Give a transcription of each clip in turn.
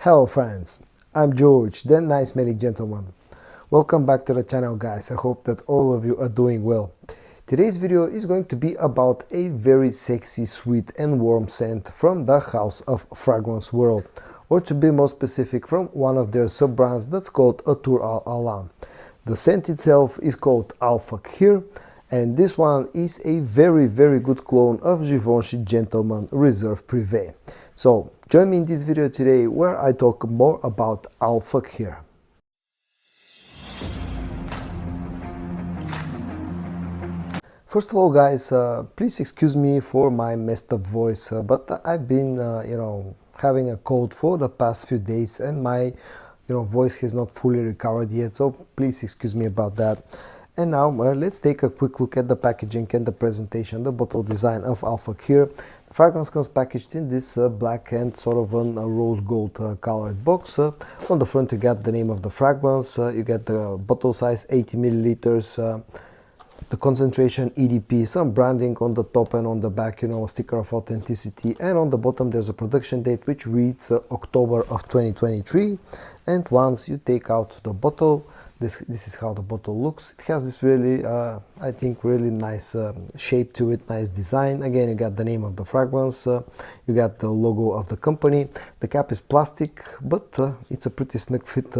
Hello friends, I'm George, the nice smelling gentleman. Welcome back to the channel guys, I hope that all of you are doing well. Today's video is going to be about a very sexy, sweet and warm scent from the House of Fragrance world, or to be more specific, from one of their sub-brands that's called Athoor Al Alam. The scent itself is called Fakhir, and this one is a very good clone of Givenchy Gentleman Reserve Privée. So join me in this video today where I talk more about Fakhir. First of all guys, please excuse me for my messed up voice, but I've been having a cold for the past few days and my voice has not fully recovered yet, so please excuse me about that. And now let's take a quick look at the packaging and the presentation, the bottle design of Fakhir. The fragrance comes packaged in this black and sort of a rose gold colored box. On the front you get the name of the fragrance, you get the bottle size 80 milliliters, the concentration EDP, some branding on the top and on the back, a sticker of authenticity, and on the bottom there's a production date which reads October of 2023. And once you take out the bottle, this is how the bottle looks. It has this really, I think, really nice shape to it, nice design. Again, you got the name of the fragrance, you got the logo of the company. The cap is plastic, but it's a pretty snug fit.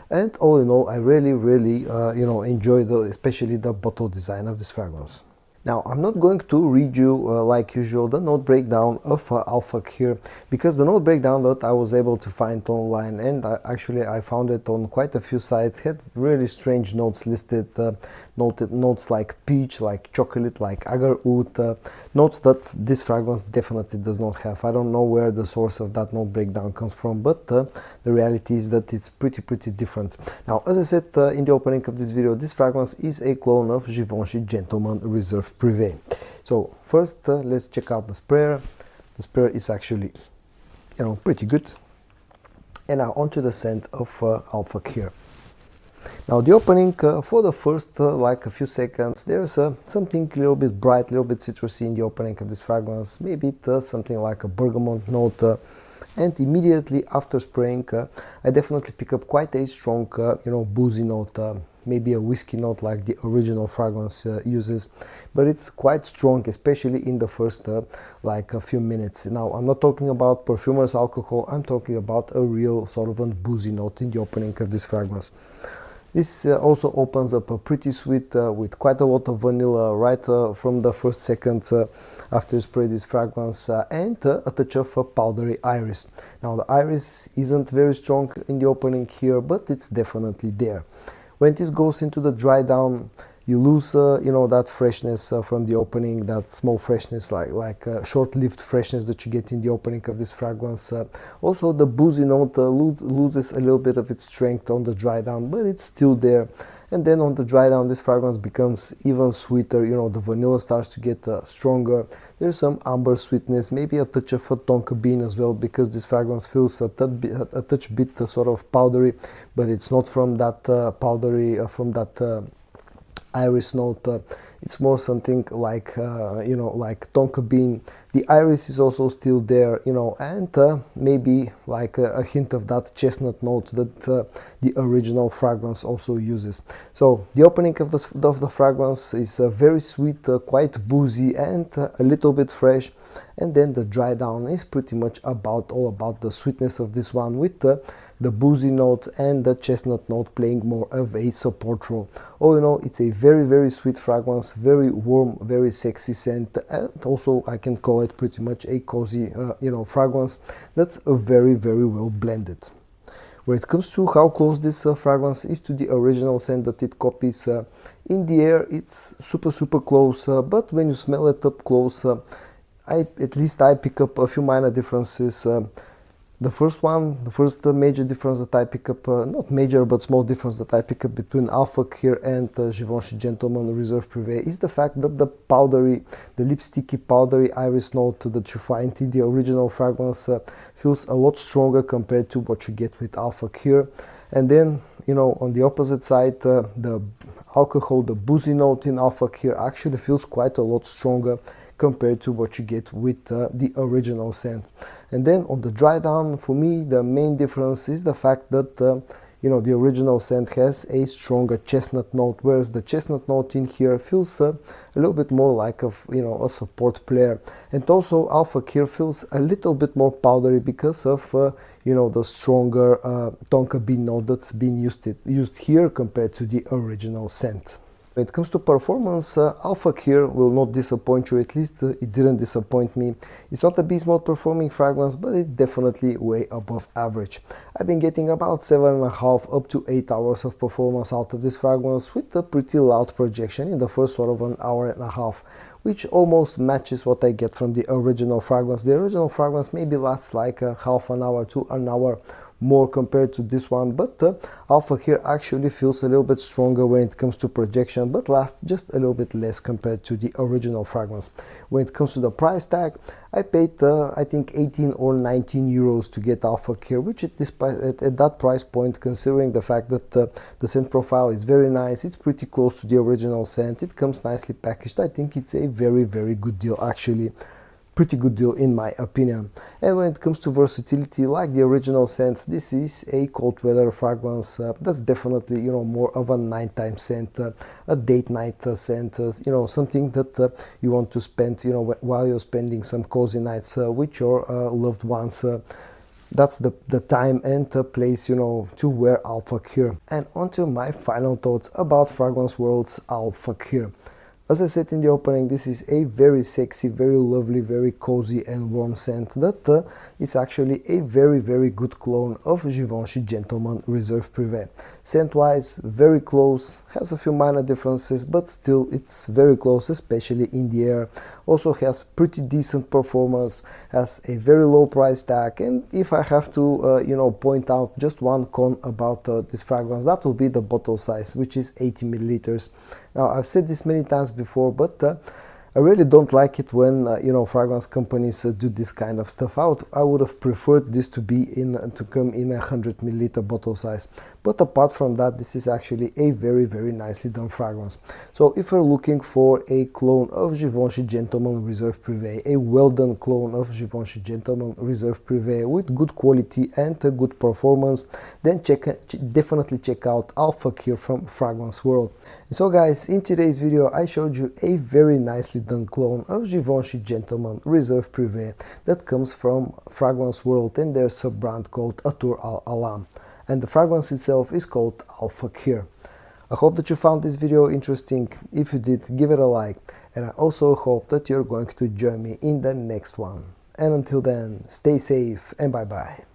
And all in all, I really enjoy especially the bottle design of this fragrance. Now, I'm not going to read you, like usual, the note breakdown of Fakhir, because the note breakdown that I was able to find online, and I found it on quite a few sites, had really strange notes listed, notes like peach, like chocolate, like agar oud, notes that this fragrance definitely does not have. I don't know where the source of that note breakdown comes from, but the reality is that it's pretty different. Now, as I said in the opening of this video, this fragrance is a clone of Givenchy Gentleman Reserve Privée. So first let's check out the sprayer. The sprayer is actually pretty good. And now onto the scent of Fakhir. Now the opening, for the first like a few seconds, there's something a little bit bright, a little bit citrusy in the opening of this fragrance. Maybe it does something like a bergamot note, and immediately after spraying I definitely pick up quite a strong boozy note, maybe a whiskey note like the original fragrance uses, but it's quite strong, especially in the first like a few minutes. Now I'm not talking about perfumer's alcohol, I'm talking about a real sort of a boozy note in the opening of this fragrance. This also opens up a pretty sweet with quite a lot of vanilla right from the first second after you spray this fragrance, and a touch of powdery iris. Now the iris isn't very strong in the opening here, but it's definitely there. When this goes into the dry down, you lose that freshness from the opening, that small freshness, like short-lived freshness that you get in the opening of this fragrance. Also the boozy note loses a little bit of its strength on the dry down, but it's still there. And then on the dry down, this fragrance becomes even sweeter. The vanilla starts to get stronger. There's some amber sweetness, maybe a touch of a tonka bean as well, because this fragrance feels a touch bit sort of powdery, but it's not from that powdery, from that iris note. It's more something like like tonka bean. The iris is also still there, and maybe like a hint of that chestnut note that the original fragrance also uses. So the opening of the fragrance is very sweet, quite boozy, and a little bit fresh. And then the dry down is pretty much all about the sweetness of this one, with the boozy note and the chestnut note playing more of a support role. It's a very sweet fragrance, very warm, very sexy scent, and also I can call it pretty much a cozy fragrance that's very well blended. When it comes to how close this fragrance is to the original scent that it copies, in the air it's super close, but when you smell it up close, at least I pick up a few minor differences. The first major difference that I pick up, not major but small difference that I pick up between Fakhir and Givenchy Gentleman Reserve Privée is the fact that the lipsticky powdery iris note that you find in the original fragrance feels a lot stronger compared to what you get with Fakhir. And then, on the opposite side, the alcohol, the boozy note in Fakhir actually feels quite a lot stronger compared to what you get with the original scent. And then on the dry down, for me the main difference is the fact that you know, the original scent has a stronger chestnut note, whereas the chestnut note in here feels a little bit more like a support player. And also Al Fakhir feels a little bit more powdery because of the stronger tonka bean note that's been used here compared to the original scent. When it comes to performance, Al Fakhir will not disappoint you, at least it didn't disappoint me. It's not a beast mode performing fragrance, but it's definitely way above average. I've been getting about 7.5 up to 8 hours of performance out of this fragrance with a pretty loud projection in the first sort of an hour and a half, which almost matches what I get from the original fragrance. The original fragrance maybe lasts like a half an hour to an hour more compared to this one, but Al Fakhir actually feels a little bit stronger when it comes to projection, but lasts just a little bit less compared to the original fragrance. When it comes to the price tag, I paid I think 18 or 19 euros to get Al Fakhir, which at that price point, considering the fact that the scent profile is very nice, it's pretty close to the original scent, it comes nicely packaged, I think it's a very, very good deal actually. Pretty good deal in my opinion. And when it comes to versatility, like the original scent, this is a cold weather fragrance that's definitely more of a nighttime scent, a date night scent, something that you want to spend while you're spending some cozy nights with your loved ones. That's the time and the place to wear Al Fakhir. And onto my final thoughts about Fragrance World's Al Fakhir. As I said in the opening, this is a very sexy, very lovely, very cozy and warm scent that is actually a very, very good clone of Givenchy Gentleman Reserve Privée. Scent-wise, very close, has a few minor differences, but still it's very close, especially in the air. Also has pretty decent performance, has a very low price tag, and if I have to point out just one con about this fragrance, that will be the bottle size, which is 80 milliliters. Now, I've said this many times before, but I really don't like it when fragrance companies do this kind of stuff. I would have preferred this to come in a 100 milliliter bottle size. But apart from that, this is actually a very, very nicely done fragrance. So if you're looking for a clone of Givenchy Gentleman Reserve Privée, a well done clone of Givenchy Gentleman Reserve Privée with good quality and a good performance, then definitely check out Al Fakhir from Fragrance World. And so guys, in today's video I showed you a very nicely done clone of Givenchy Gentleman Reserve Privée that comes from Fragrance World and their sub-brand called Athoor Al Alam. And the fragrance itself is called Al Fakhir. I hope that you found this video interesting. If you did, give it a like, and I also hope that you're going to join me in the next one. And until then, stay safe and bye bye.